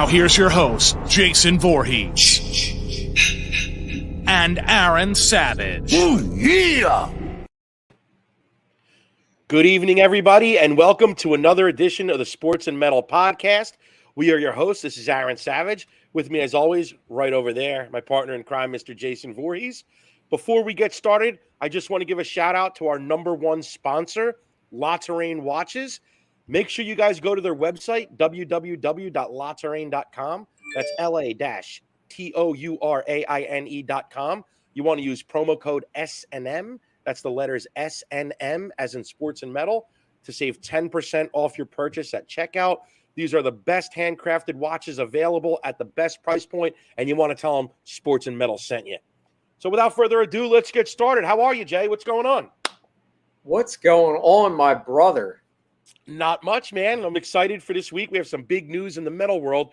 Now here's your host, Jason Voorhees. And Aaron Savage. Oh, yeah! Good evening, everybody, and welcome to another edition of the Sports and Metal Podcast. We are your hosts. This is Aaron Savage. With me, as always, right over there, my partner in crime, Mr. Jason Voorhees. Before we get started, I just want to give a shout-out to our number one sponsor, Lux Aeterna Watches. Make sure you guys go to their website, www.luxaeterna.com. That's LA-TOURAINE.com. You want to use promo code SNM. That's the letters SNM, as in sports and metal, to save 10% off your purchase at checkout. These are the best handcrafted watches available at the best price point, and you want to tell them Sports and Metal sent you. So without further ado, let's get started. How are you, Jay? What's going on? What's going on, my brother? Not much, man. I'm excited for this week. We have some big news in the metal world.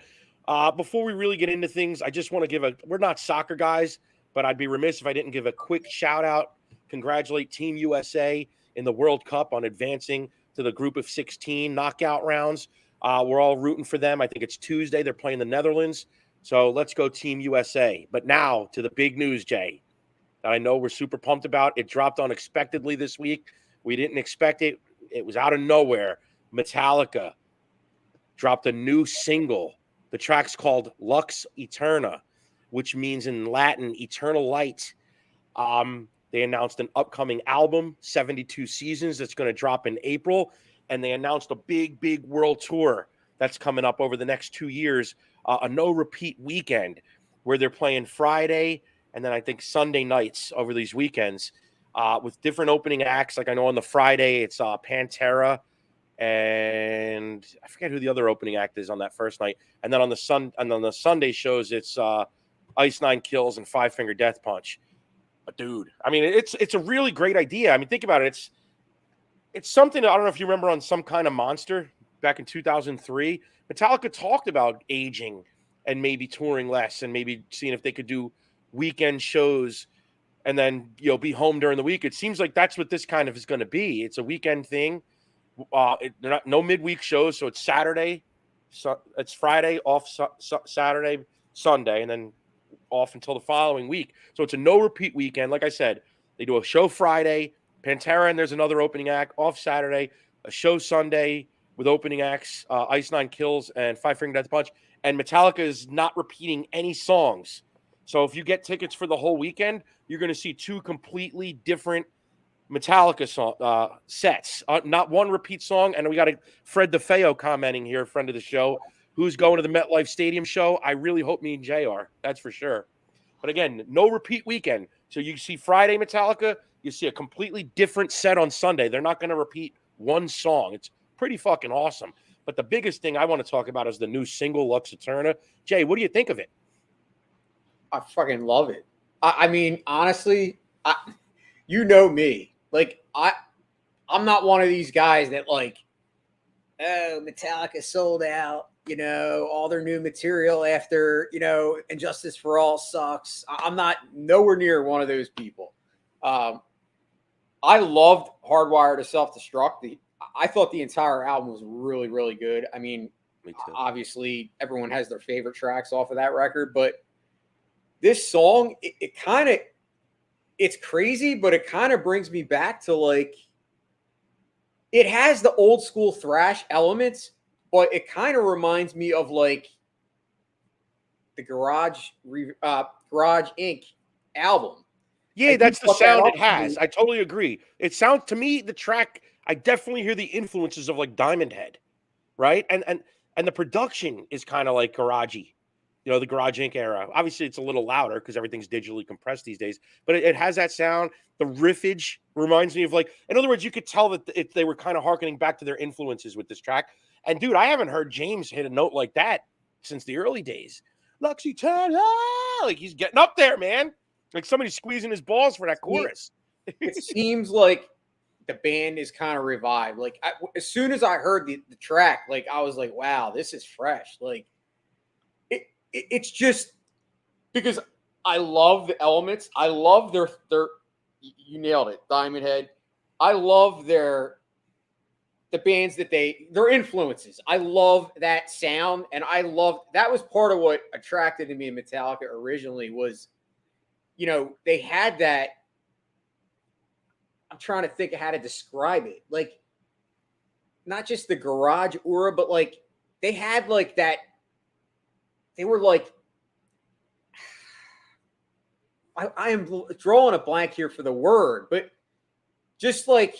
Before we really get into things, I just want to we're not soccer guys, but I'd be remiss if I didn't give a quick shout out. Congratulate Team USA in the World Cup on advancing to the group of 16 knockout rounds. We're all rooting for them. I think it's Tuesday. They're playing the Netherlands. So let's go Team USA. But now to the big news, Jay, that I know we're super pumped about. It dropped unexpectedly this week. We didn't expect it. It was out of nowhere. Metallica dropped a new single. The track's called Lux Aeterna, which means in Latin, eternal light. They announced an upcoming album, 72 Seasons, that's going to drop in April. And they announced a big, big world tour that's coming up over the next 2 years, a no-repeat weekend where they're playing Friday and then I think Sunday nights over these weekends with different opening acts. Like I know on the Friday, it's Pantera, and I forget who the other opening act is on that first night. And then on the Sunday shows, it's Ice Nine Kills and Five Finger Death Punch. But dude, I mean, it's a really great idea. I mean, think about it. It's something that, I don't know if you remember on Some Kind of Monster back in 2003. Metallica talked about aging and maybe touring less and maybe seeing if they could do weekend shows and then, be home during the week. It seems like that's what this kind of is going to be. It's a weekend thing. No midweek shows, so it's Saturday. So it's Friday, off Saturday, Sunday, and then off until the following week. So it's a no-repeat weekend. Like I said, they do a show Friday, Pantera, and there's another opening act, off Saturday, a show Sunday with opening acts, Ice Nine Kills and Five Finger Death Punch. And Metallica is not repeating any songs. So if you get tickets for the whole weekend, you're going to see two completely different Metallica sets. Not one repeat song. And we got Fred DeFeo commenting here, friend of the show, who's going to the MetLife Stadium show. I really hope me and Jay are. That's for sure. But again, no repeat weekend. So you see Friday Metallica, you see a completely different set on Sunday. They're not going to repeat one song. It's pretty fucking awesome. But the biggest thing I want to talk about is the new single, Lux Aeterna. Jay, what do you think of it? I fucking love it. I mean, honestly, you know me. Like, I'm not one of these guys that Metallica sold out, all their new material after, And Justice for All sucks. I'm not nowhere near one of those people. I loved Hardwired to Self-Destruct. I thought the entire album was really, really good. I mean, obviously everyone has their favorite tracks off of that record, but this song, it's crazy, but it kind of brings me back to it has the old school thrash elements, but it kind of reminds me of the Garage Inc. album. Yeah, that's the sound it has. I totally agree. It sounds to me, the track, I definitely hear the influences of Diamond Head, right? And the production is kind of like garagey. The Garage Inc. era. Obviously, it's a little louder because everything's digitally compressed these days. But it has that sound. The riffage reminds me of in other words, you could tell that they were kind of hearkening back to their influences with this track. And dude, I haven't heard James hit a note like that since the early days. Lux Aeterna, he's getting up there, man. Like somebody's squeezing his balls for that chorus. It seems like the band is kind of revived. As soon as I heard the track, I was like, wow, this is fresh. It's just because I love the elements. I love their you nailed it, Diamond Head. I love their the bands that their influences. I love that sound, and that was part of what attracted to me in Metallica originally was, they had that. I'm trying to think of how to describe it. Like, not just the garage aura, but like they had like that. They were like, I am drawing a blank here for the word, but just like,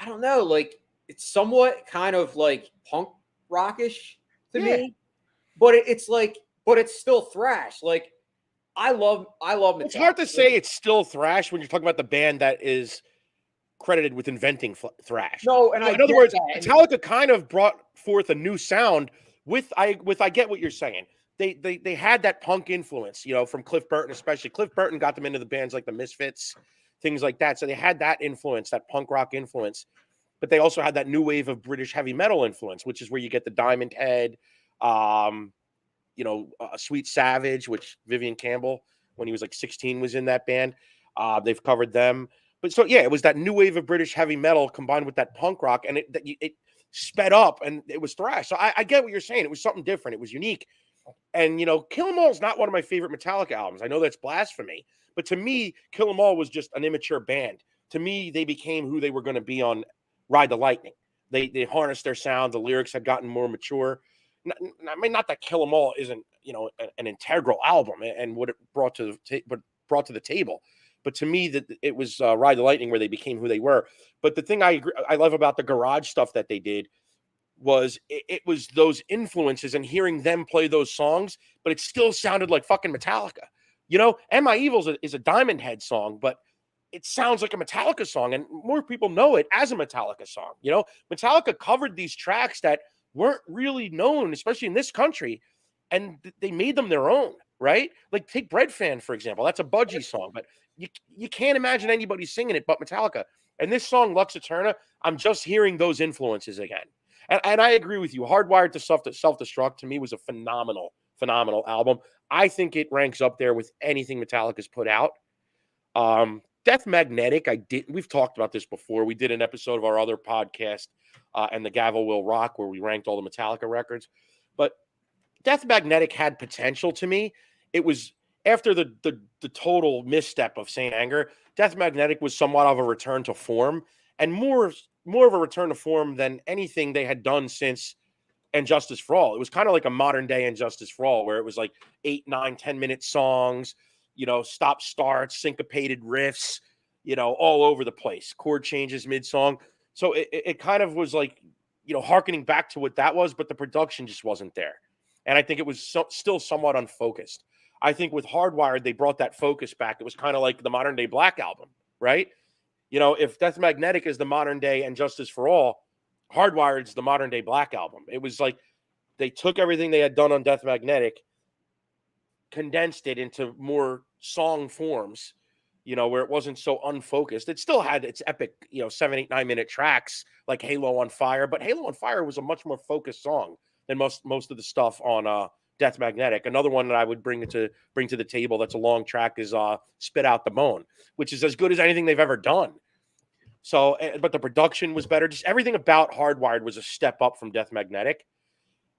I don't know, like it's somewhat kind of like punk rockish to me, but but it's still thrash. Like I love Metallica. It's hard to say it's still thrash when you're talking about the band that is credited with inventing thrash. No, and in other words, Metallica kind of brought forth a new sound I get what you're saying. They had that punk influence, from Cliff Burton, especially. Cliff Burton got them into the bands like the Misfits, things like that. So they had that influence, that punk rock influence. But they also had that new wave of British heavy metal influence, which is where you get the Diamond Head, Sweet Savage, which Vivian Campbell, when he was like 16, was in that band. They've covered them. But so, yeah, it was that new wave of British heavy metal combined with that punk rock, and it sped up, and it was thrash. So I get what you're saying. It was something different. It was unique. And, Kill 'Em All is not one of my favorite Metallica albums. I know that's blasphemy. But to me, Kill 'Em All was just an immature band. To me, they became who they were going to be on Ride the Lightning. They harnessed their sound. The lyrics had gotten more mature. I mean, not that Kill 'Em All isn't, an integral album and what it brought to the table. But to me, that it was Ride the Lightning where they became who they were. But the thing I love about the garage stuff that they did was it was those influences and hearing them play those songs, but it still sounded like fucking Metallica. And My Evil is a Diamond Head song, but it sounds like a Metallica song, and more people know it as a Metallica song. Metallica covered these tracks that weren't really known, especially in this country, and they made them their own, right? Like take Bread Fan, for example. That's a Budgie song, but you can't imagine anybody singing it but Metallica. And this song, Lux Aeterna, I'm just hearing those influences again. And I agree with you. Hardwired to Self-Destruct, to me, was a phenomenal album. I think it ranks up there with anything Metallica's put out. Death Magnetic, we've talked about this before. We did an episode of our other podcast, and The Gavel Will Rock, where we ranked all the Metallica records. But Death Magnetic had potential to me. It was after the total misstep of Saint Anger. Death Magnetic was somewhat of a return to form, and more of a return to form than anything they had done since And Justice for All. It was kind of like a modern day And Justice for All, where it was like 8, 9, 10-minute songs, stop starts, syncopated riffs, all over the place, chord changes mid-song. So it kind of was like, hearkening back to what that was, but the production just wasn't there. And I think it was still somewhat unfocused. I think with Hardwired, they brought that focus back. It was kind of like the modern day Black Album, right? If Death Magnetic is the modern day And Justice for All, Hardwired is the modern day Black Album. It was like they took everything they had done on Death Magnetic, condensed it into more song forms, where it wasn't so unfocused. It still had its epic, 7, 8, 9-minute tracks like Halo on Fire, but Halo on Fire was a much more focused song than most of the stuff on Death Magnetic. Another one that I would bring to the table that's a long track is Spit Out the Bone, which is as good as anything they've ever done. So, but the production was better. Just everything about Hardwired was a step up from Death Magnetic.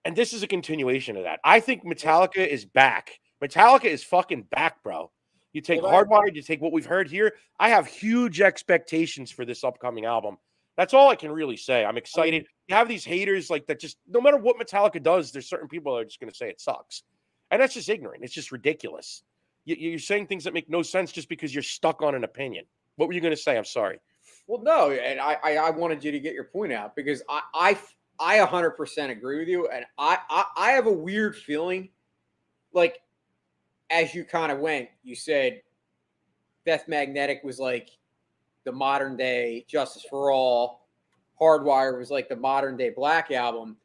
And this is a continuation of that. I think Metallica is back. Metallica is fucking back, bro. You take Hardwired, you take what we've heard here. I have huge expectations for this upcoming album. That's all I can really say. I'm excited. You have these haters like that just, no matter what Metallica does, there's certain people that are just going to say it sucks. And that's just ignorant. It's just ridiculous. You're saying things that make no sense just because you're stuck on an opinion. What were you going to say? I'm sorry. Well, no, and I wanted you to get your point out because I 100% agree with you, and I have a weird feeling, like as you kind of went, you said Death Magnetic was like the modern day Justice for All, Hardwire was like the modern day Black Album.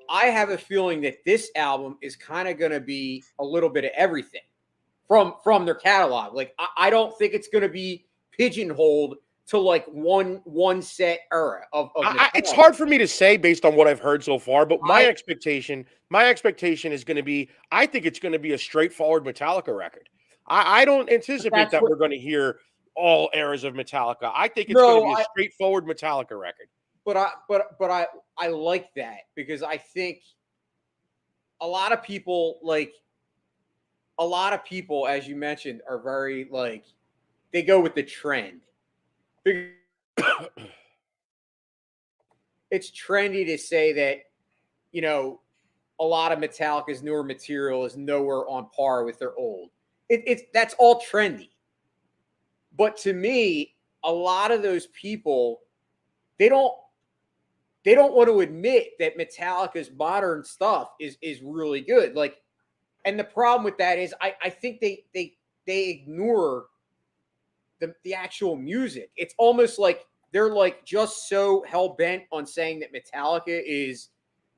I have a feeling that this album is kind of going to be a little bit of everything from their catalog. Like I don't think it's going to be pigeonholed to like one set era of it's hard for me to say based on what I've heard so far, but my expectation is going to be, I think it's going to be a straightforward Metallica record. I don't anticipate that we're going to hear all eras of Metallica. I think it's going to be a straightforward Metallica record. I like that because I think a lot of people, as you mentioned, are very they go with the trend. It's trendy to say that, a lot of Metallica's newer material is nowhere on par with their old. It's that's all trendy. But to me, a lot of those people, they don't want to admit that Metallica's modern stuff is really good. And the problem with that is I think they ignore the actual music. It's almost like they're just so hell bent on saying that Metallica is,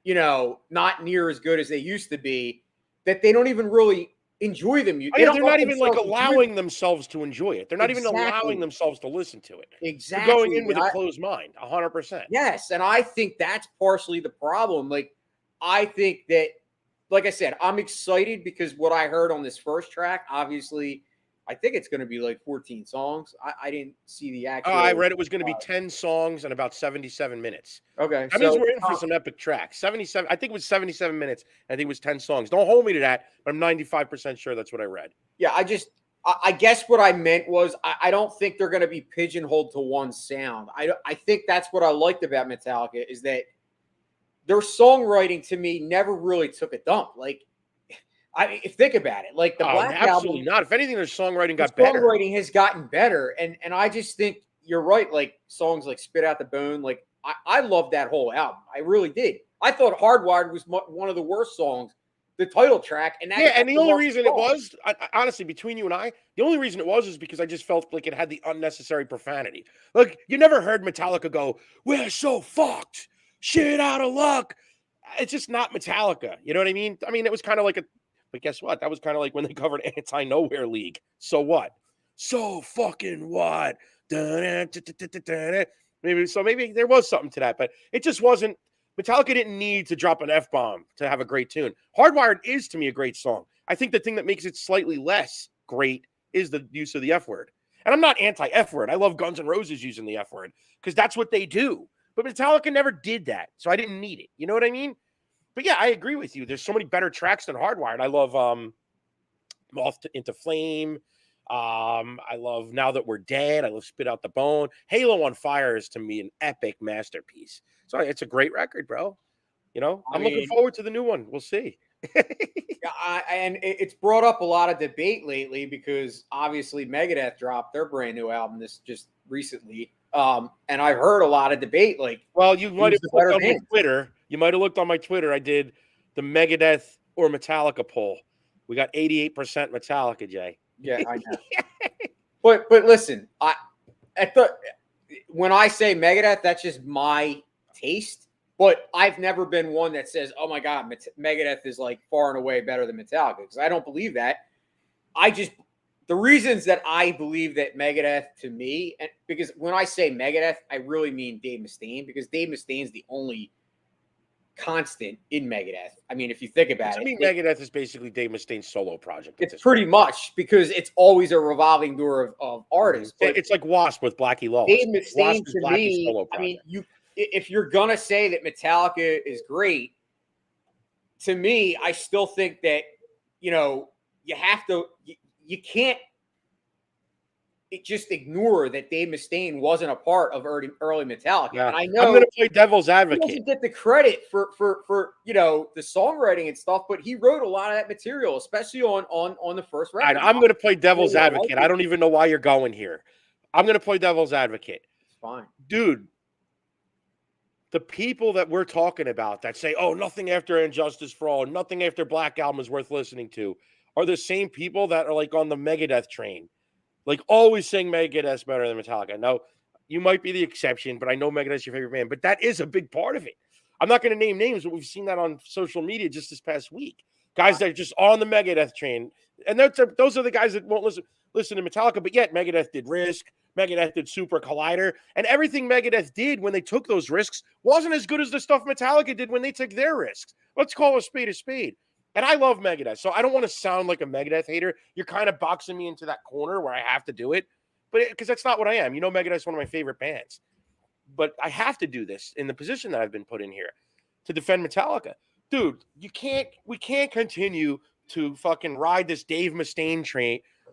not near as good as they used to be, that they don't even really enjoy the music. Oh, yeah, they're not even allowing themselves to enjoy it. They're not even allowing themselves to listen to it. Exactly. They're going in with a closed mind, 100%. Yes, and I think that's partially the problem. I think that, like I said, I'm excited because what I heard on this first track, obviously, I think it's going to be 14 songs. I didn't see the actual. Oh, I read it was going to be 10 songs and about 77 minutes. Okay. That means we're in for some epic tracks. 77, I think it was 77 minutes. I think it was 10 songs. Don't hold me to that, but I'm 95% sure that's what I read. Yeah, I guess what I meant was I don't think they're going to be pigeonholed to one sound. I think that's what I liked about Metallica is that their songwriting to me never really took a dump. Think about it, the Black Album, absolutely not. If anything, their songwriting got better. Songwriting has gotten better, and I just think you're right. Songs like "Spit Out the Bone," I love that whole album. I really did. I thought "Hardwired" was one of the worst songs, the title track, and and the only reason it was, honestly, between you and I, the only reason it was is because I just felt like it had the unnecessary profanity. Look, you never heard Metallica go, "We're so fucked, shit out of luck." It's just not Metallica. You know what I mean? I mean, it was kind of like but guess what? That was kind of like when they covered Anti-Nowhere League. So what? So fucking what? Maybe there was something to that, but it just wasn't. Metallica didn't need to drop an F-bomb to have a great tune. Hardwired is, to me, a great song. I think the thing that makes it slightly less great is the use of the F word. And I'm not anti-F word. I love Guns N' Roses using the F word because that's what they do. But Metallica never did that, so I didn't need it. You know what I mean? But yeah, I agree with you. There's so many better tracks than Hardwired. I love Moth into Flame. I love Now That We're Dead. I love Spit Out the Bone. Halo on Fire is, to me, an epic masterpiece. So it's a great record, bro. I'm looking forward to the new one. We'll see. And it's brought up a lot of debate lately because obviously Megadeth dropped their brand new album this just recently. And I've heard a lot of debate. Well, you might have looked on my Twitter. You might have looked on my Twitter. I did the Megadeth or Metallica poll. We got 88% Metallica, Jay. Yeah, I know. but listen, when I say Megadeth, that's just my taste. But I've never been one that says, "Oh my God, Megadeth is far and away better than Metallica," because I don't believe that. The reasons that I believe that Megadeth, to me, and because when I say Megadeth, I really mean Dave Mustaine, because Dave Mustaine's the only constant in Megadeth. I mean, if you think about it. I mean, Megadeth is basically Dave Mustaine's solo project. It's pretty much, because it's always a revolving door of artists. But it's like Wasp with Blackie Lawless. Dave Mustaine, to me, I mean, if you're going to say that Metallica is great, to me, I still think that, you have to, you can't just ignore that Dave Mustaine wasn't a part of early Metallica. Yeah. And I know I'm going to play devil's advocate. He doesn't get the credit for the songwriting and stuff, but he wrote a lot of that material, especially on the first record. I'm going to play devil's advocate. I don't even know why you're going here. I'm going to play devil's advocate. It's fine. Dude, the people that we're talking about that say, "Oh, nothing after Injustice for All, nothing after Black Album is worth listening to," are the same people that are on the Megadeth train. Always saying Megadeth's better than Metallica. Now, you might be the exception, but I know Megadeth's your favorite band. But that is a big part of it. I'm not going to name names, but we've seen that on social media just this past week. Guys that are just on the Megadeth train. And those are the guys that won't listen to Metallica, but yet Megadeth did Risk. Megadeth did Super Collider. And everything Megadeth did when they took those risks wasn't as good as the stuff Metallica did when they took their risks. Let's call a spade a spade. And I love Megadeth, so I don't want to sound like a Megadeth hater. You're kind of boxing me into that corner where I have to do it, but because that's not what I am. Megadeth's one of my favorite bands. but I have to do this in the position that I've been put in here to defend Metallica. Dude, we can't continue to fucking ride this Dave Mustaine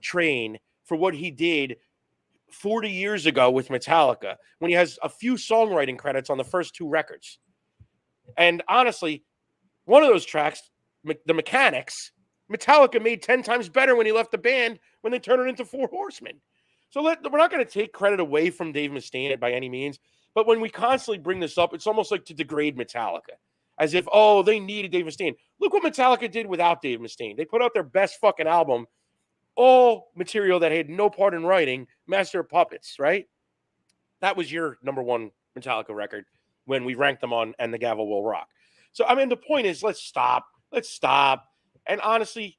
train for what he did 40 years ago with Metallica when he has a few songwriting credits on the first 2 records. And honestly, one of those tracks, The Mechanics, Metallica made 10 times better when he left the band when they turned it into Four Horsemen. So we're not going to take credit away from Dave Mustaine by any means, but when we constantly bring this up, it's almost like to degrade Metallica, as if, oh, they needed Dave Mustaine. Look what Metallica did without Dave Mustaine. They put out their best fucking album, all material that had no part in writing, Master of Puppets, right? That was your number 1 Metallica record when we ranked them on And the Gavel Will Rock. So, I mean, the point is, let's stop. And honestly,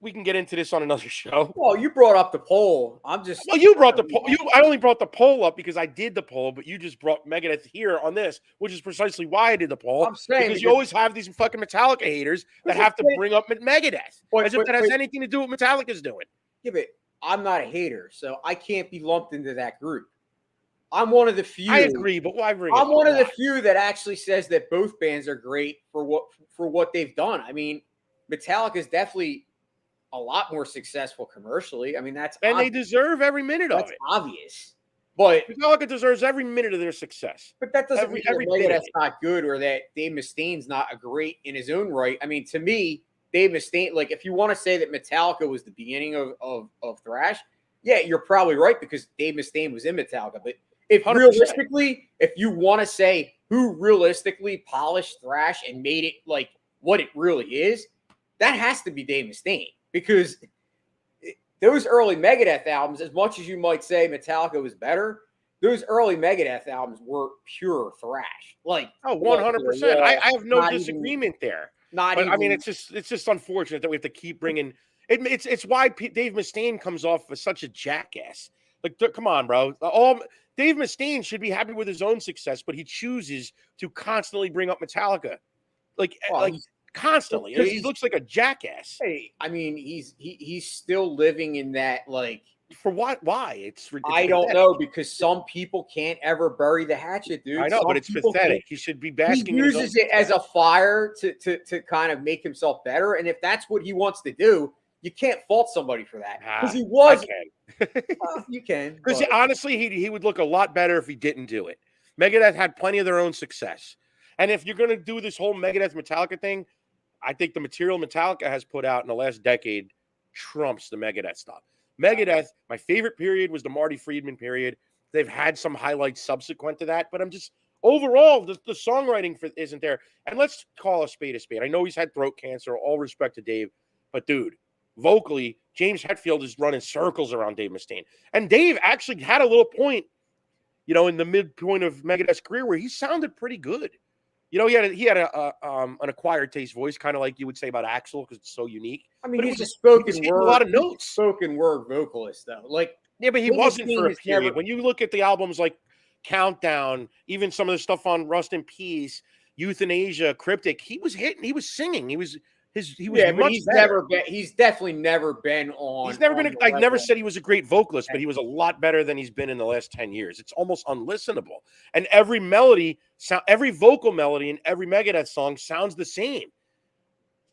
we can get into this on another show. Well, you brought up the poll. Well, you brought the poll. I only brought the poll up because I did the poll, but you just brought Megadeth here on this, which is precisely why I did the poll. I'm saying because you always have these fucking Metallica haters that have to bring up Megadeth as if that has anything to do with what Metallica's doing. Yeah, but I'm not a hater, so I can't be lumped into that group. I'm one of the few. I agree, but why bring? I'm one of the few that actually says that both bands are great for what they've done. I mean, Metallica is definitely a lot more successful commercially. I mean, they deserve every minute of it. That's obvious. But Metallica deserves every minute of their success. But that doesn't mean that that's not good or that Dave Mustaine's not a great in his own right. I mean, to me, Dave Mustaine, like if you want to say that Metallica was the beginning of thrash, yeah, you're probably right because Dave Mustaine was in Metallica. But if 100%. Realistically, if you want to say who realistically polished thrash and made it like what it really is, that has to be Dave Mustaine. Because those early Megadeth albums, as much as you might say Metallica was better, those early Megadeth albums were pure thrash. Like 100%. I have no disagreement there. I mean, it's just unfortunate that we have to keep bringing it. It's why Dave Mustaine comes off as such a jackass. Like, come on, bro. Dave Mustaine should be happy with his own success, but he chooses to constantly bring up Metallica, constantly. He looks like a jackass. Hey, I mean, he's still living in that like. For what? Why? It's ridiculous. I don't know because some people can't ever bury the hatchet, dude. I know, but it's pathetic. He should be basking. He uses it as a fire to kind of make himself better, and if that's what he wants to do, you can't fault somebody for that because he was. Well, you can because honestly, he would look a lot better if he didn't do it. Megadeth had plenty of their own success, and if you're going to do this whole Megadeth Metallica thing, I think the material Metallica has put out in the last decade trumps the Megadeth stuff. Megadeth, my favorite period was the Marty Friedman period. They've had some highlights subsequent to that, but I'm just overall the songwriting isn't there. And let's call a spade a spade. I know he's had throat cancer. All respect to Dave, but dude, vocally, James Hetfield is running circles around Dave Mustaine, and Dave actually had a little point, in the midpoint of Megadeth's career where he sounded pretty good. He had an acquired taste voice, kind of like you would say about Axl, because it's so unique. I mean, but he's a spoken word, a lot of notes. Spoken word vocalist, though. Like, yeah, but he wasn't for a period. When you look at the albums like Countdown, even some of the stuff on Rust in Peace, Euthanasia, Cryptic, he was hitting, he was singing, he was. Yeah, but he's definitely never been on. He's never been. I never said he was a great vocalist, but he was a lot better than he's been in the last 10 years. It's almost unlistenable. And every vocal melody in every Megadeth song sounds the same.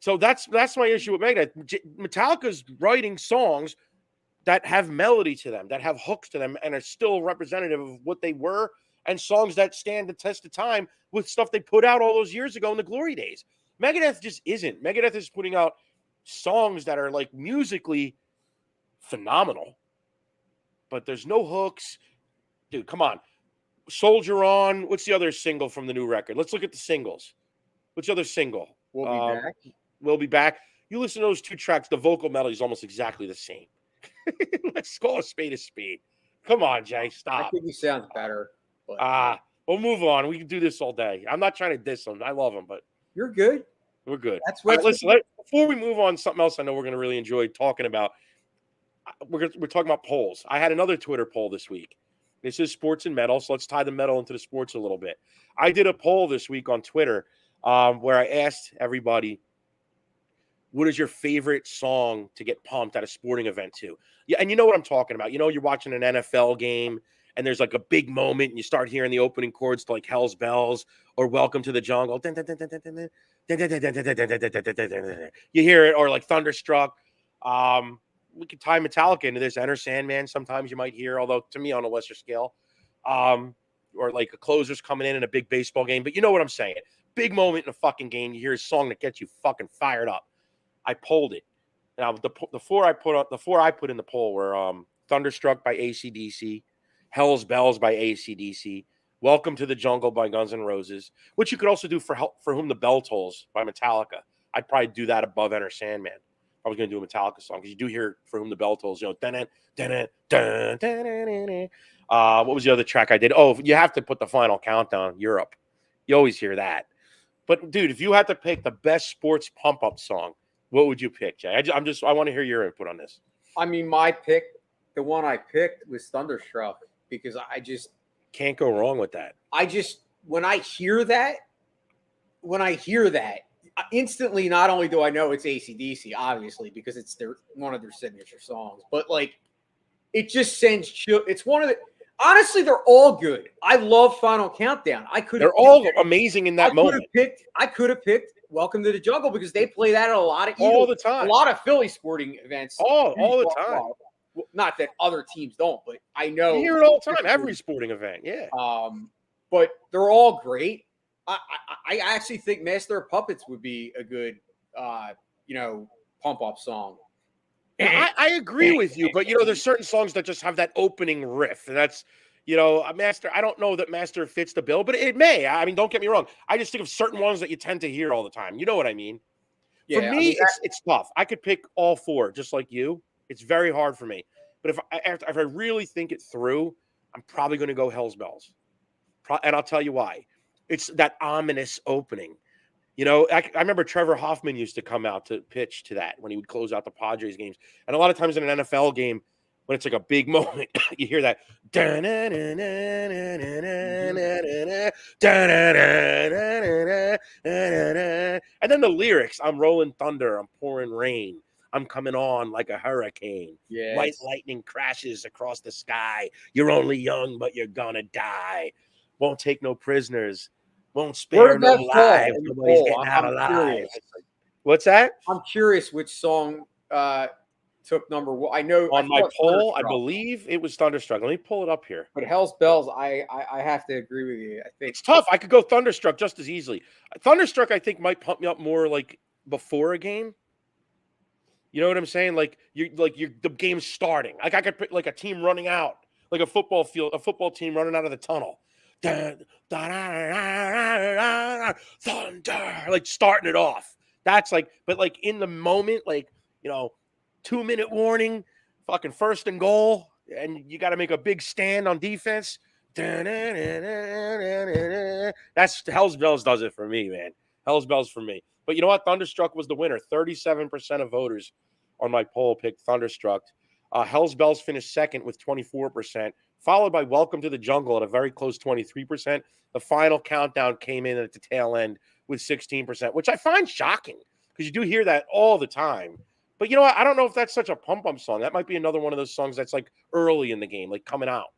So that's my issue with Megadeth. Metallica's writing songs that have melody to them, that have hooks to them, and are still representative of what they were, and songs that stand the test of time with stuff they put out all those years ago in the glory days. Megadeth just isn't. Megadeth is putting out songs that are like musically phenomenal, but there's no hooks. Dude, come on. Soldier On. What's the other single from the new record? Let's look at the singles. What's the other single? We'll Be Back. We'll Be Back. You listen to those two tracks, the vocal melody is almost exactly the same. Let's call a spade a spade. Come on, Jay. Stop. I think he sounds better. We'll move on. We can do this all day. I'm not trying to diss him. I love him, but you're good. We're good. That's what. Listen, before we move on, something else I know we're going to really enjoy talking about. We're talking about polls. I had another Twitter poll this week. This is sports and metal, so let's tie the metal into the sports a little bit. I did a poll this week on Twitter where I asked everybody, what is your favorite song to get pumped at a sporting event to? Yeah, and you know what I'm talking about. You're watching an NFL game and there's like a big moment, and you start hearing the opening chords to like Hell's Bells or Welcome to the Jungle. You hear it, or like Thunderstruck. We could tie Metallica into this. Enter Sandman, sometimes you might hear, although to me on a lesser scale. Or like a closer's coming in a big baseball game. But you know what I'm saying. Big moment in a fucking game. You hear a song that gets you fucking fired up. I polled it. Now, the four I put in the poll were Thunderstruck by AC/DC, Hell's Bells by AC/DC, Welcome to the Jungle by Guns N' Roses, which you could also do for Whom the Bell Tolls by Metallica. I'd probably do that above Enter Sandman. I was going to do a Metallica song because you do hear For Whom the Bell Tolls, you know, dun dun dun dun. What was the other track I did? Oh, you have to put the Final Countdown, Europe. You always hear that. But dude, if you had to pick the best sports pump up song, what would you pick, Jay? I want to hear your input on this. I mean, the one I picked was Thunderstruck because I just can't go wrong with that. When I hear that, instantly, not only do I know it's AC/DC, obviously, because it's one of their signature songs, but like it just sends chill. It's one of the honestly, they're all good. I love Final Countdown. They're all amazing in that moment. I could have picked Welcome to the Jungle because they play that at a lot of all the time, a lot of Philly sporting events, all the time. Well, not that other teams don't, but I know you hear it all the time. Every sporting event, yeah. But they're all great. I actually think Master of Puppets would be a good, pump up song. I agree with you, but there's certain songs that just have that opening riff, and that's, a Master. I don't know that Master fits the bill, but it may. I mean, don't get me wrong. I just think of certain ones that you tend to hear all the time. You know what I mean? Yeah, for me, it's tough. I could pick all four, just like you. It's very hard for me. But if I really think it through, I'm probably going to go Hell's Bells, and I'll tell you why. It's that ominous opening. I remember Trevor Hoffman used to come out to pitch to that when he would close out the Padres games. And a lot of times in an NFL game, when it's like a big moment, you hear that. And then the lyrics, I'm rolling thunder, I'm pouring rain, I'm coming on like a hurricane. Yes. White lightning crashes across the sky. You're only young, but you're gonna die. Won't take no prisoners. Won't spare no lives. Nobody's getting out alive. What's that? I'm curious which song took number one. I know on my poll, I believe it was Thunderstruck. Let me pull it up here. But Hell's Bells, I have to agree with you. I think it's tough. I could go Thunderstruck just as easily. Thunderstruck, I think, might pump me up more like before a game. You know what I'm saying? Like the game's starting. Like I could put like a team running out, like a football team running out of the tunnel. Thunder, like starting it off. That's like, but like in the moment, like 2-minute warning, fucking 1st and goal, and you got to make a big stand on defense. That's Hell's Bells does it for me, man. Hell's Bells for me. But you know what? Thunderstruck was the winner. 37% of voters on my poll picked Thunderstruck. Hell's Bells finished second with 24%, followed by Welcome to the Jungle at a very close 23%. The Final Countdown came in at the tail end with 16%, which I find shocking because you do hear that all the time. But you know what? I don't know if that's such a pump-up song. That might be another one of those songs that's like early in the game, like coming out.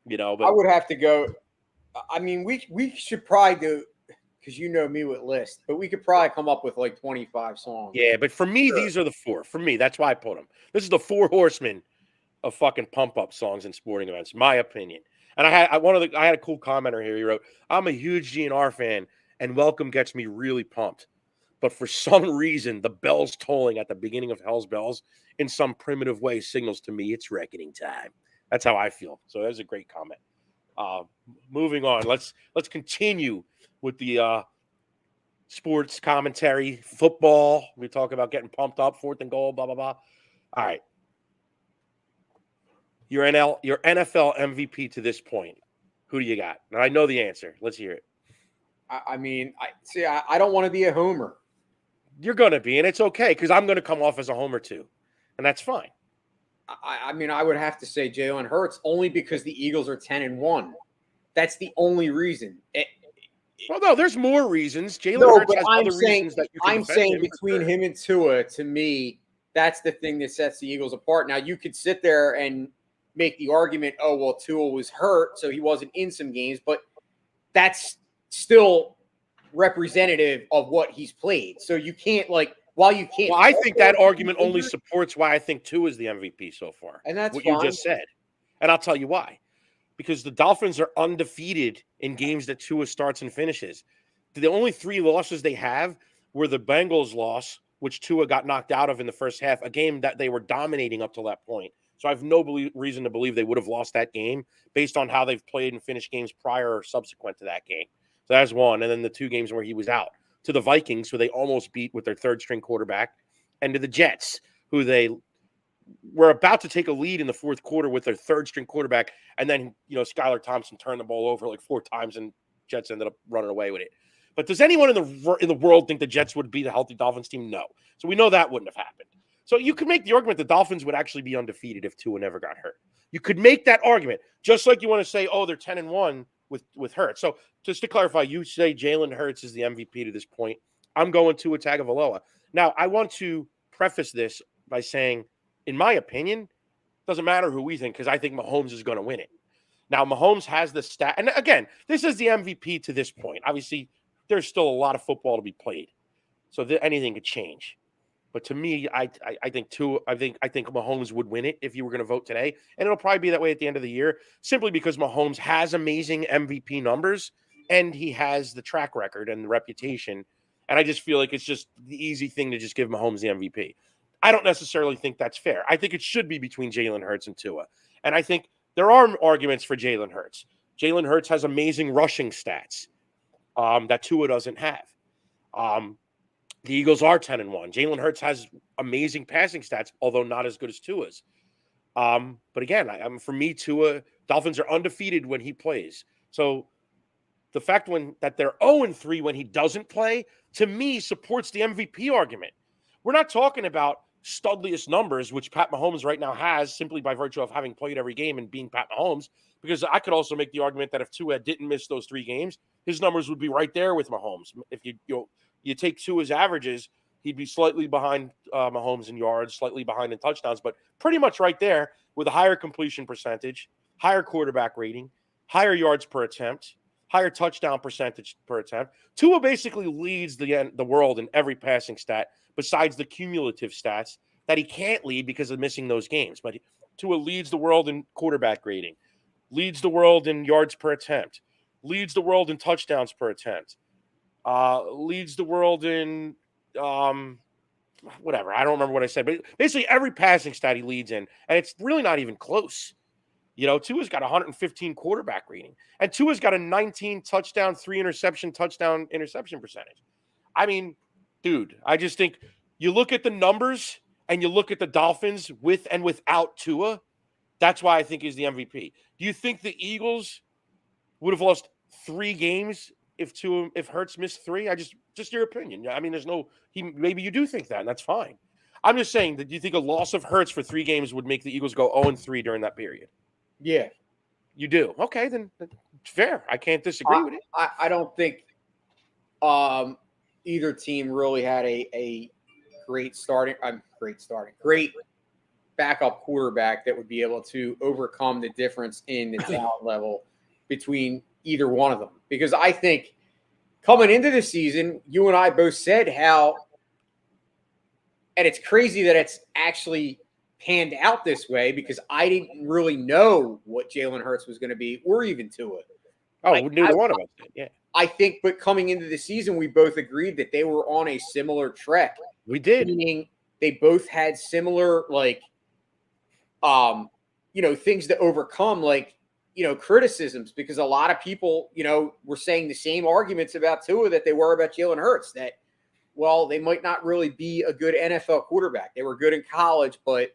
But I would have to go. I mean, we should probably do, because you know me with lists, but we could probably come up with like 25 songs. Yeah, but for me, These are the four. For me, that's why I put them. This is the four horsemen of fucking pump-up songs in sporting events, my opinion. And I had a cool commenter here. He wrote, "I'm a huge GNR fan, and Welcome gets me really pumped. But for some reason, the bells tolling at the beginning of Hell's Bells in some primitive way signals to me it's reckoning time." That's how I feel. So that was a great comment. Moving on, let's continue with the sports commentary. Football, we talk about getting pumped up, 4th and goal, blah blah blah. All right, your NFL MVP to this point. Who do you got? Now I know the answer. Let's hear it. I mean, I don't want to be a homer. You're going to be, and it's okay because I'm going to come off as a homer too, and that's fine. I mean, I would have to say Jalen Hurts only because the Eagles are 10-1. That's the only reason. Well, no, there's more reasons. Jalen Hurts has other reasons that you can I'm saying between him and Tua, to me, that's the thing that sets the Eagles apart. Now, you could sit there and make the argument, oh, well, Tua was hurt, so he wasn't in some games, but that's still representative of what he's played. So you can't while you can't. Well, I think that argument only supports why I think Tua is the MVP so far. And that's what fine. You just said. And I'll tell you why. Because the Dolphins are undefeated in games that Tua starts and finishes. The only 3 losses they have were the Bengals loss, which Tua got knocked out of in the first half, a game that they were dominating up to that point. So I have no reason to believe they would have lost that game based on how they've played and finished games prior or subsequent to that game. So that's one. And then the 2 games where he was out. To the Vikings, who they almost beat with their third-string quarterback, and to the Jets, who they were about to take a lead in the fourth quarter with their third-string quarterback, and then, Skylar Thompson turned the ball over like 4 times, and Jets ended up running away with it. But does anyone in the world think the Jets would beat a healthy Dolphins team? No. So we know that wouldn't have happened. So you could make the argument the Dolphins would actually be undefeated if Tua never got hurt. You could make that argument, just like you want to say, oh, they're 10-1 with Hurts. So just to clarify, you say Jalen Hurts is the MVP to this point. I'm going Tua Tagovailoa. Now, I want to preface this by saying, in my opinion, it doesn't matter who we think, because I think Mahomes is going to win it. Now, Mahomes has the stat. And again, this is the MVP to this point. Obviously, there's still a lot of football to be played. So anything could change. But to me, I think Mahomes would win it if you were going to vote today. And it'll probably be that way at the end of the year, simply because Mahomes has amazing MVP numbers and he has the track record and the reputation. And I just feel like it's just the easy thing to just give Mahomes the MVP. I don't necessarily think that's fair. I think it should be between Jalen Hurts and Tua. And I think there are arguments for Jalen Hurts. Jalen Hurts has amazing rushing stats that Tua doesn't have. The Eagles are 10-1. Jalen Hurts has amazing passing stats, although not as good as Tua's. But again, for me, Tua, Dolphins are undefeated when he plays. So the fact that they're 0-3 when he doesn't play, to me, supports the MVP argument. We're not talking about studliest numbers, which Pat Mahomes right now has simply by virtue of having played every game and being Pat Mahomes, because I could also make the argument that if Tua didn't miss those 3 games, his numbers would be right there with Mahomes. If you take Tua's averages, he'd be slightly behind Mahomes in yards, slightly behind in touchdowns, but pretty much right there with a higher completion percentage, higher quarterback rating, higher yards per attempt, higher touchdown percentage per attempt. Tua basically leads the world in every passing stat besides the cumulative stats that he can't lead because of missing those games. But Tua leads the world in quarterback rating, leads the world in yards per attempt, leads the world in touchdowns per attempt, leads the world in whatever. I don't remember what I said, but basically every passing stat he leads in, and it's really not even close. Tua's got 115 quarterback rating, and Tua's got a 19 touchdown, 3 interception, touchdown interception percentage. I mean, dude, I just think you look at the numbers and you look at the Dolphins with and without Tua. That's why I think he's the MVP. Do you think the Eagles would have lost 3 games if Hurts missed 3? Just your opinion. I mean, maybe you do think that, and that's fine. I'm just saying that you think a loss of Hurts for 3 games would make the Eagles go 0-3 during that period? Yeah. You do. Okay, then fair. I can't disagree with it. I don't think either team really had a great backup quarterback that would be able to overcome the difference in the talent level between either one of them. Because I think coming into the season, you and I both said how, and it's crazy that it's actually panned out this way, because I didn't really know what Jalen Hurts was going to be, or even Tua. Oh, neither one of us did. Yeah. I think, but coming into the season, we both agreed that they were on a similar trek. We did. Meaning they both had similar, things to overcome, criticisms, because a lot of people, were saying the same arguments about Tua that they were about Jalen Hurts, that, well, they might not really be a good NFL quarterback. They were good in college, but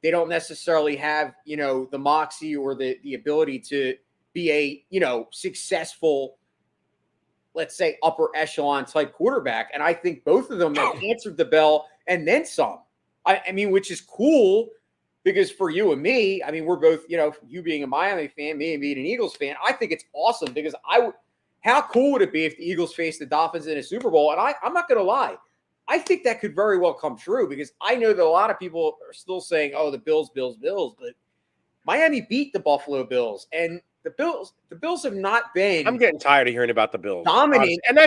they don't necessarily have, the moxie or the ability to be a, successful, let's say, upper echelon type quarterback. And I think both of them have answered the bell and then some. I mean, which is cool, because for you and me, I mean, we're both, you being a Miami fan, me being an Eagles fan, I think it's awesome, because how cool would it be if the Eagles faced the Dolphins in a Super Bowl? And I'm not going to lie, I think that could very well come true, because I know that a lot of people are still saying, oh, the Bills. But Miami beat the Buffalo Bills, and the Bills have not been I'm getting tired of hearing about the Bills. dominant. Honestly. And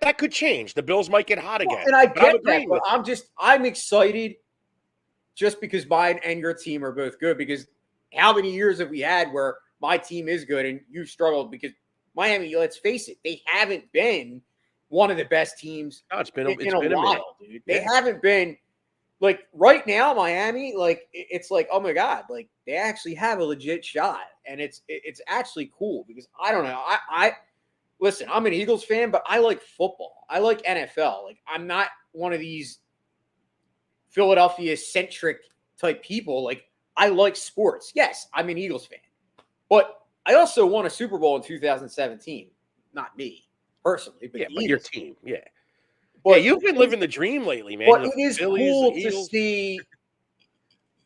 that could change. The Bills might get hot again. And I but I'm get that, agreeing but with I'm excited just because mine and your team are both good. Because how many years have we had where my team is good and you've struggled? Because Miami, let's face it, they haven't been one of the best teams No, it's been in a minute. while, dude. They Yeah. haven't been like right now. Miami, like it's like, oh my god, like they actually have a legit shot, and it's actually cool because I don't know. I listen, I'm an Eagles fan, but I like football. I like NFL. Like I'm not one of these Philadelphia centric type people. Like I like sports. Yes, I'm an Eagles fan, but I also won a Super Bowl in 2017. Not me personally, but, but your team. Yeah. But You've been living the dream lately, man. But The it is Phillies, cool the to Eagles. see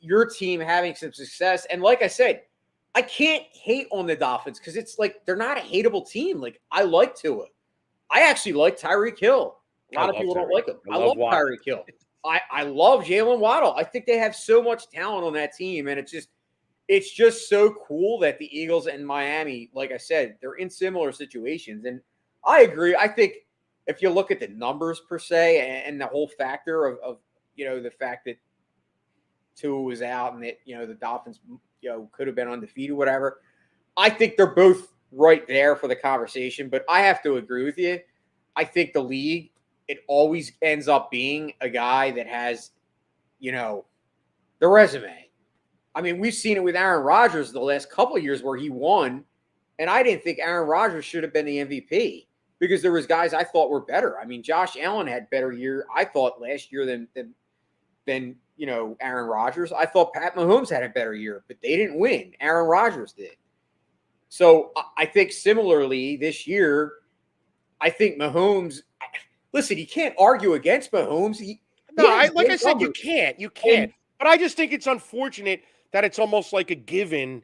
your team having some success. And like I said, I can't hate on the Dolphins because it's like they're not a hateable team. Like I like Tua. I actually like Tyreek Hill. A lot of people don't like him. I love Tyreek Hill. I love Jalen Waddle. I think they have so much talent on that team, and it's just so cool that the Eagles and Miami, like I said, they're in similar situations. And I agree. I think if you look at the numbers per se and the whole factor of the fact that Tua was out and that, the Dolphins, could have been undefeated, whatever, I think they're both right there for the conversation. But I have to agree with you. I think the league, it always ends up being a guy that has, the resume. I mean, we've seen it with Aaron Rodgers the last couple of years where he won, and I didn't think Aaron Rodgers should have been the MVP because there was guys I thought were better. I mean, Josh Allen had better year, I thought, last year than Aaron Rodgers. I thought Pat Mahomes had a better year, but they didn't win. Aaron Rodgers did. So I think similarly this year, I think Mahomes. Listen, you can't argue against Mahomes. Like I said, you can't. But I just think it's unfortunate that it's almost like a given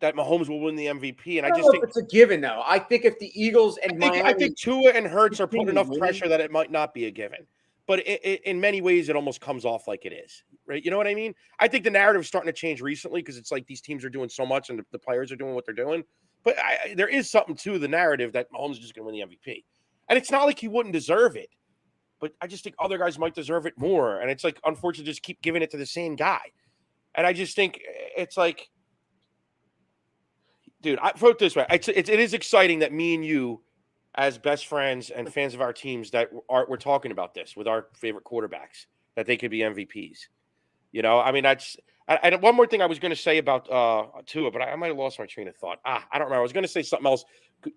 that Mahomes will win the MVP. And I just think it's a given, though. I think if the Eagles and I think Tua and Hurts are putting enough pressure that it might not be a given. But in many ways, it almost comes off like it is, right? You know what I mean? I think the narrative is starting to change recently because it's like these teams are doing so much and the players are doing what they're doing. But there is something to the narrative that Mahomes is just going to win the MVP. And it's not like he wouldn't deserve it. But I just think other guys might deserve it more. And it's like, unfortunately, just keep giving it to the same guy. And I just think it's like, dude, I put it this way. It is exciting that me and you, as best friends and fans of our teams, that we're talking about this with our favorite quarterbacks, that they could be MVPs. I mean, and one more thing I was going to say about Tua, but I might have lost my train of thought. I don't remember. I was going to say something else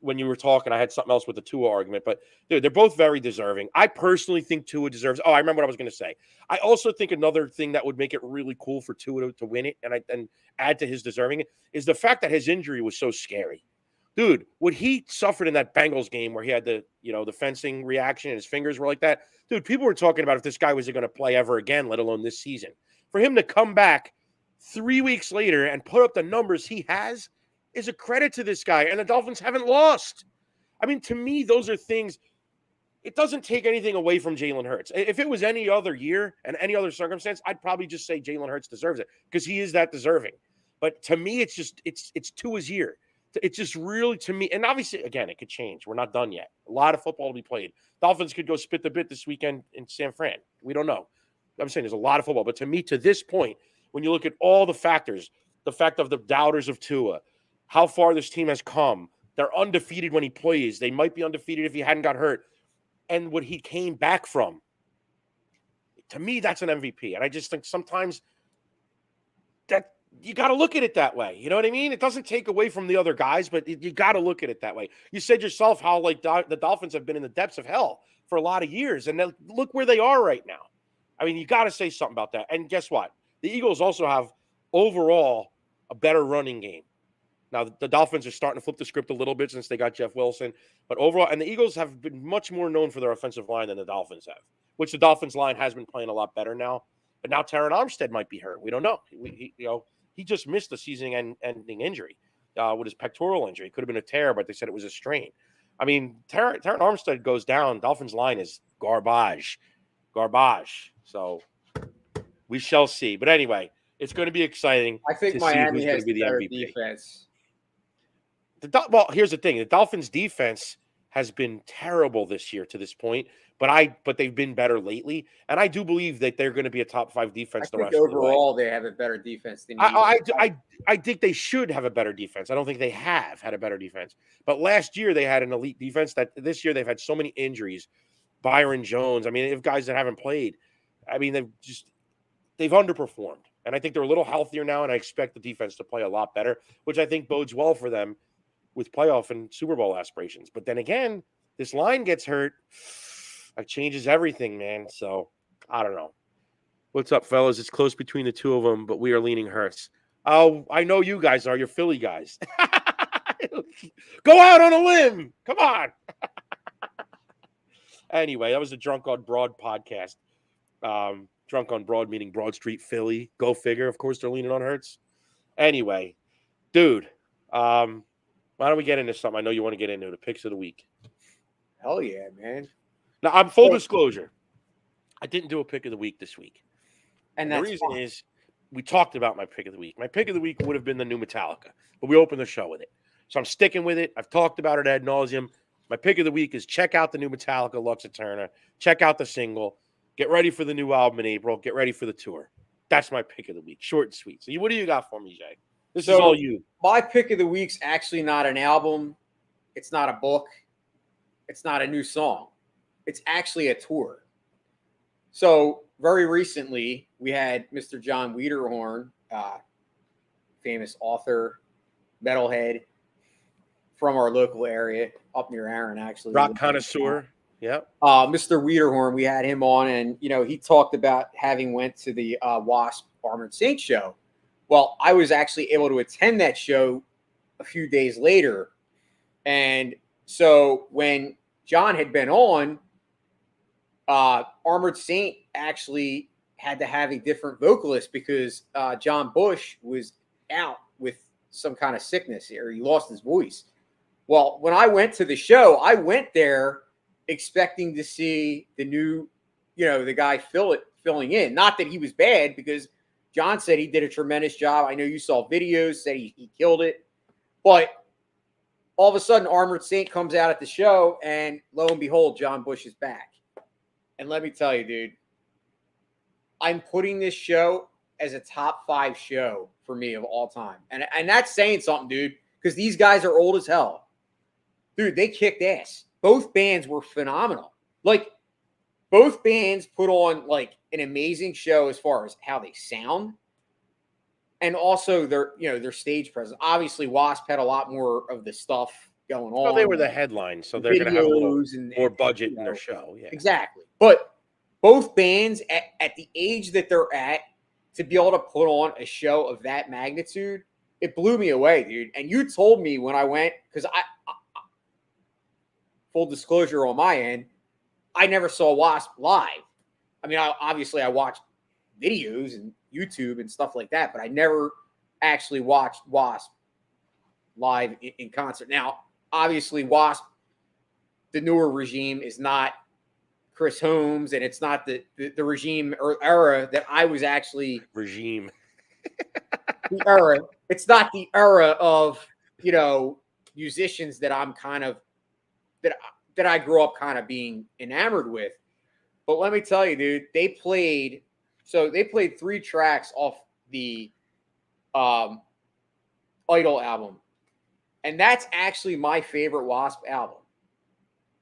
when you were talking. I had something else with the Tua argument, but dude, they're both very deserving. I personally think Tua deserves. Oh, I remember what I was going to say. I also think another thing that would make it really cool for Tua to win it and add to his deserving is the fact that his injury was so scary. Dude, what he suffered in that Bengals game where he had the fencing reaction and his fingers were like that. Dude, people were talking about if this guy was going to play ever again, let alone this season. For him to come back 3 weeks later and put up the numbers he has is a credit to this guy. And the Dolphins haven't lost. I mean, to me, those are things. It doesn't take anything away from Jalen Hurts. If it was any other year and any other circumstance, I'd probably just say Jalen Hurts deserves it because he is that deserving. But to me, it's Tua's year. It's just really, to me, and obviously, again, it could change. We're not done yet. A lot of football to be played. Dolphins could go spit the bit this weekend in San Fran. We don't know. I'm saying there's a lot of football. But to me, to this point, when you look at all the factors, the fact of the doubters of Tua, how far this team has come, they're undefeated when he plays. They might be undefeated if he hadn't got hurt. And what he came back from, to me, that's an MVP. And I just think sometimes that you got to look at it that way. You know what I mean? It doesn't take away from the other guys, but you got to look at it that way. You said yourself how like the Dolphins have been in the depths of hell for a lot of years. And then look where they are right now. I mean, you got to say something about that. And guess what? The Eagles also have overall a better running game. Now, the Dolphins are starting to flip the script a little bit since they got Jeff Wilson. But overall, and the Eagles have been much more known for their offensive line than the Dolphins have, which the Dolphins line has been playing a lot better now. But now Terron Armstead might be hurt. We don't know. He just missed the season-ending injury with his pectoral injury. It could have been a tear, but they said it was a strain. I mean, Terron Armstead goes down. Dolphins line is garbage. So we shall see. But anyway, It's going to be exciting. I think to see Miami who's going has to be the better MVP. defense. Well, here's the thing: the Dolphins' defense has been terrible this year to this point, but they've been better lately, and I do believe that they're going to be a top 5 I defense the think rest of the way. overall they have a better defense than you. I think they should have a better defense. I don't think they have had a better defense, but last year they had an elite defense. That this year they've had so many injuries. Byron Jones. I mean, they have guys that haven't played. I mean, they've underperformed, and I think they're a little healthier now, and I expect the defense to play a lot better, which I think bodes well for them with playoff and Super Bowl aspirations. But then again, this line gets hurt. It changes everything, man. So I don't know. What's up, fellas? It's close between the two of them, but we are leaning Hurts. Oh, I know you guys are. You're Philly guys. Go out on a limb. Come on. Anyway, that was the Drunk on Broad podcast. Drunk on Broad meaning Broad Street, Philly. Go figure. Of course, they're leaning on Hurts. Anyway, dude, why don't we get into something I know you want to get into, the picks of the week. Hell yeah, man. Now, I'm full disclosure. I didn't do a pick of the week this week. And the reason is we talked about my pick of the week. My pick of the week would have been the new Metallica, but we opened the show with it. So I'm sticking with it. I've talked about it ad nauseum. My pick of the week is check out the new Metallica, Lux Aeterna. Check out the single. Get ready for the new album in April. Get ready for the tour. That's my pick of the week. Short and sweet. So what do you got for me, Jay? This is all you. My pick of the week's actually not an album. It's not a book. It's not a new song. It's actually a tour. So very recently, we had Mr. John Wiederhorn, famous author, metalhead from our local area, up near Aaron, actually. Rock connoisseur. Yep. Mr. Wiederhorn, we had him on, and he talked about having went to the Wasp Armored Saint show. Well, I was actually able to attend that show a few days later, and so when John had been on, Armored Saint actually had to have a different vocalist because John Bush was out with some kind of sickness, or he lost his voice. Well, when I went to the show, I went there expecting to see the new, the guy filling in. Not that he was bad, because John said he did a tremendous job. I know you saw videos, said he killed it. But all of a sudden, Armored Saint comes out at the show, and lo and behold, John Bush is back. And let me tell you, dude, I'm putting this show as a top 5 show for me of all time. And that's saying something, dude, because these guys are old as hell. Dude, they kicked ass. Both bands were phenomenal. Like, both bands put on, like, an amazing show as far as how they sound and also their stage presence. Obviously, Wasp had a lot more of the stuff going on. Well, they were the headline, so they're going to have a little more budget in their show. Yeah, exactly. But both bands at the age that they're at, to be able to put on a show of that magnitude, it blew me away, dude. And you told me when I went, because I full disclosure on my end, I never saw Wasp live. I mean, I watched videos and YouTube and stuff like that, but I never actually watched Wasp live in concert. Now, obviously, Wasp, the newer regime, is not Chris Holmes, and it's not the regime or era that I was actually regime. The era. It's not the era of musicians that I'm kind of that I grew up kind of being enamored with. But let me tell you, dude, they played 3 tracks off the Idol album. And that's actually my favorite Wasp album.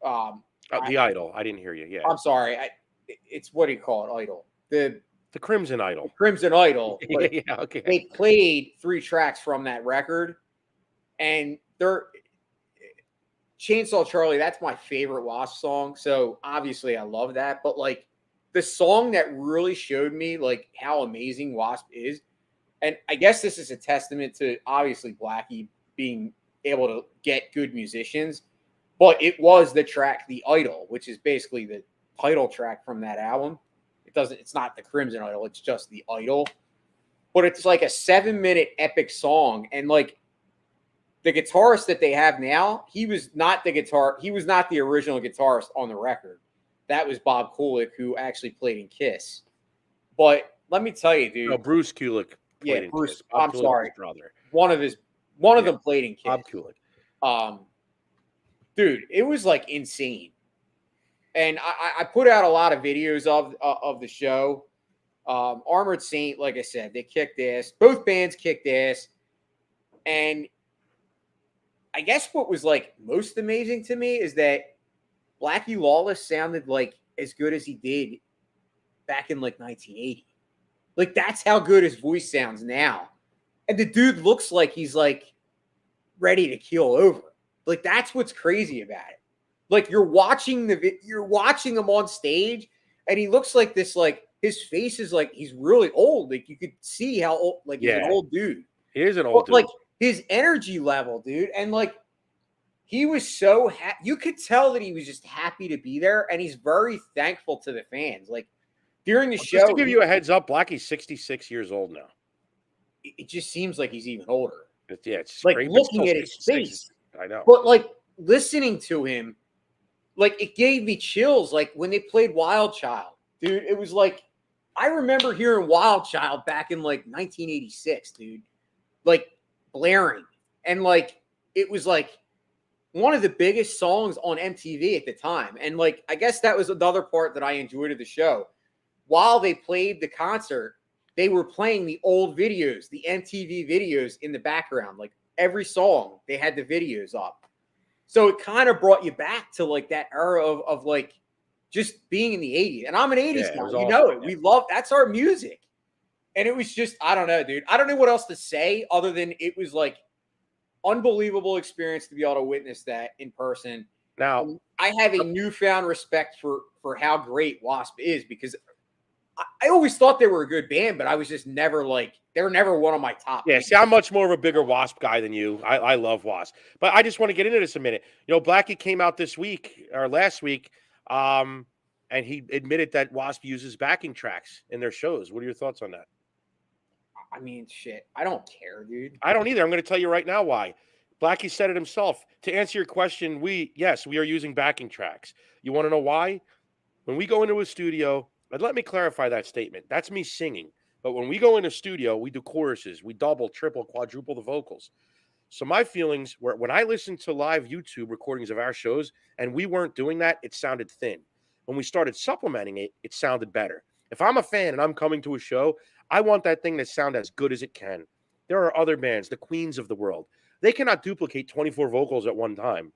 The Idol. I didn't hear you. Yeah. I'm sorry. It's what do you call it? Idol. The Crimson Idol. Crimson Idol. Yeah, okay. They played 3 tracks from that record, and they're Chainsaw Charlie. That's my favorite Wasp song. So obviously I love that. But like the song that really showed me like how amazing Wasp is, and I guess this is a testament to obviously Blackie being able to get good musicians, but it was the track The Idol, which is basically the title track from that album. It's not the Crimson Idol, it's just The Idol. But it's like a 7-minute epic song. And like the guitarist that they have now, he was not the original guitarist on the record. That was Bob Kulick, who actually played in Kiss. But let me tell you, dude. No, Bruce Kulick played in Bruce. Kiss. Bob I'm Kulick was sorry. his brother. One of them played in Kiss. Bob Kulick. Dude, it was like insane. And I put out a lot of videos of the show. Armored Saint, like I said, they kicked ass. Both bands kicked ass. And I guess what was like most amazing to me is that Blackie Lawless sounded like as good as he did back in like 1980. Like that's how good his voice sounds now. And the dude looks like he's like ready to keel over. Like that's what's crazy about it. Like you're watching him on stage and he looks like this, like his face is like he's really old. Like you could see how old, like he's an old dude. He is an old dude. Like his energy level, dude. And like he was so you could tell that he was just happy to be there, and he's very thankful to the fans. Like during the show, just to give you a heads up, Blackie's 66 years old now. It just seems like he's even older. It's like great, looking at his face. I know. But like listening to him, like it gave me chills. Like when they played Wild Child, dude, it was like I remember hearing Wild Child back in like 1986, dude. Like blaring. And like it was like one of the biggest songs on MTV at the time. And like I guess that was another part that I enjoyed of the show. While they played the concert, they were playing the old videos, the MTV videos in the background. Like every song, they had the videos up. So it kind of brought you back to like that era of like just being in the 80s. And I'm an 80s guy. You know it. Yeah. We love, that's our music. And it was just, I don't know, dude. I don't know what else to say other than it was like unbelievable experience to be able to witness that in person. Now, I have a newfound respect for how great Wasp is, because I always thought they were a good band, but I was just never like, they were never one of my top. Yeah, see, I'm much more of a bigger Wasp guy than you. I love Wasp. But I just want to get into this a minute. You know, Blackie came out this week or last week, and he admitted that Wasp uses backing tracks in their shows. What are your thoughts on that? I mean, shit, I don't care, dude. I don't either. I'm going to tell you right now why. Blackie said it himself. To answer your question, yes, we are using backing tracks. You want to know why? When we go into a studio, and let me clarify that statement. That's me singing. But when we go in a studio, we do choruses. We double, triple, quadruple the vocals. So my feelings were when I listened to live YouTube recordings of our shows and we weren't doing that, it sounded thin. When we started supplementing it, it sounded better. If I'm a fan and I'm coming to a show, I want that thing to sound as good as it can. There are other bands, the queens of the world. They cannot duplicate 24 vocals at one time.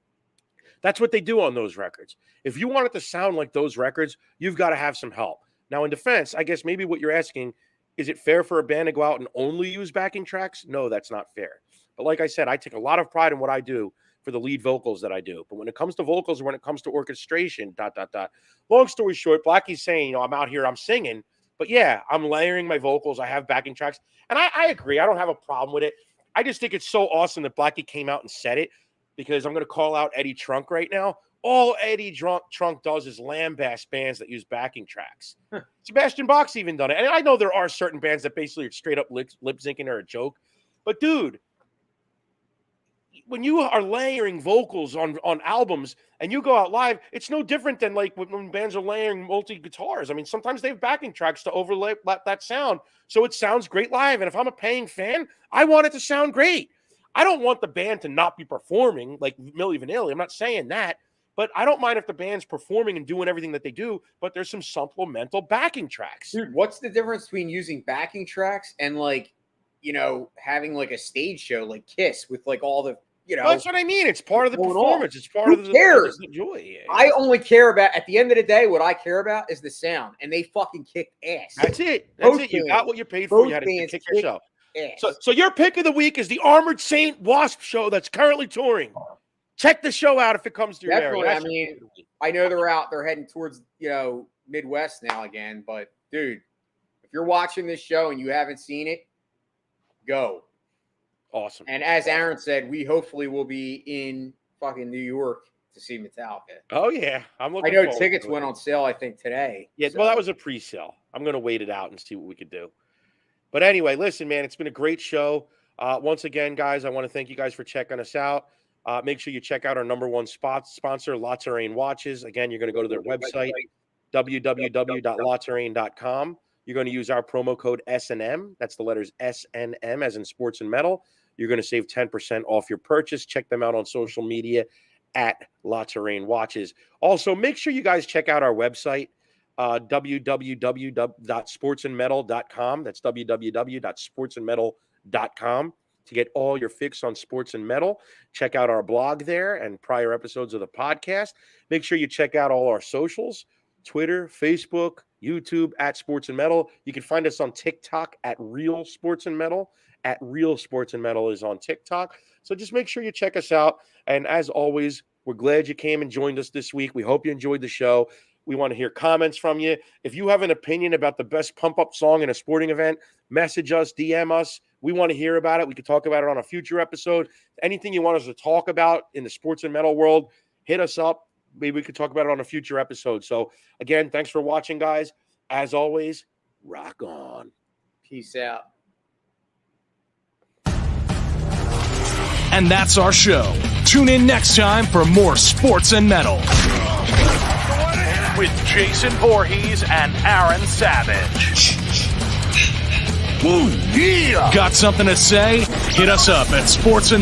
That's what they do on those records. If you want it to sound like those records, you've got to have some help. Now, in defense, I guess maybe what you're asking, is it fair for a band to go out and only use backing tracks? No, that's not fair. But like I said, I take a lot of pride in what I do for the lead vocals that I do. But when it comes to vocals or when it comes to orchestration, ... Long story short, Blackie's saying, I'm out here, I'm singing. But yeah, I'm layering my vocals. I have backing tracks. And I agree. I don't have a problem with it. I just think it's so awesome that Blackie came out and said it, because I'm going to call out Eddie Trunk right now. All Eddie Trunk does is lambaste bands that use backing tracks. Sebastian Bach's even done it. And I know there are certain bands that basically are straight up lip syncing or a joke. But dude, when you are layering vocals on albums and you go out live, it's no different than like when bands are layering multi-guitars. I mean, sometimes they have backing tracks to overlap that sound, so it sounds great live. And if I'm a paying fan, I want it to sound great. I don't want the band to not be performing like Milli Vanilli. I'm not saying that, but I don't mind if the band's performing and doing everything that they do, but there's some supplemental backing tracks. Dude, what's the difference between using backing tracks and like, having like a stage show like Kiss with like all the, Well, that's what I mean. It's part of the performance. It's part of the joy. Yeah. I only care about, at the end of the day, what I care about is the sound, and they fucking kicked ass. That's it. That's it. You got what you paid for. You had to kick yourself. So your pick of the week is the Armored Saint Wasp show that's currently touring. Check the show out if it comes to your area. I mean, I know they're heading towards, Midwest now again, but dude, if you're watching this show and you haven't seen it, go. Awesome. And as Aaron said, we hopefully will be in fucking New York to see Metallica. Oh yeah, I'm looking. I know tickets went on sale, I think, today. Yeah, well, that was a pre-sale. I'm going to wait it out and see what we could do. But anyway, listen, man, it's been a great show. Once again, guys, I want to thank you guys for checking us out. Make sure you check out our number one sponsor, La Terrain Watches. Again, you're going to go to their website, www.laterrain.com. you're going to use our promo code SNM. That's the letters SNM as in sports and metal. You're going to save 10% off your purchase. Check them out on social media at La Terrain Watches. Also, make sure you guys check out our website, www.sportsandmetal.com. That's www.sportsandmetal.com to get all your fix on sports and metal. Check out our blog there and prior episodes of the podcast. Make sure you check out all our socials, Twitter, Facebook, YouTube at Sports and Metal. You can find us on TikTok at Real Sports and Metal. At Real Sports and Metal is on TikTok. So just make sure you check us out. And as always, we're glad you came and joined us this week. We hope you enjoyed the show. We want to hear comments from you. If you have an opinion about the best pump-up song in a sporting event, message us, DM us. We want to hear about it. We could talk about it on a future episode. Anything you want us to talk about in the sports and metal world, hit us up. Maybe we could talk about it on a future episode. So, again, thanks for watching, guys. As always, rock on. Peace out. And that's our show. Tune in next time for more Sports and Metal with Jason Voorhees and Aaron Savage. Ooh, yeah! Got something to say? Hit us up at Sports and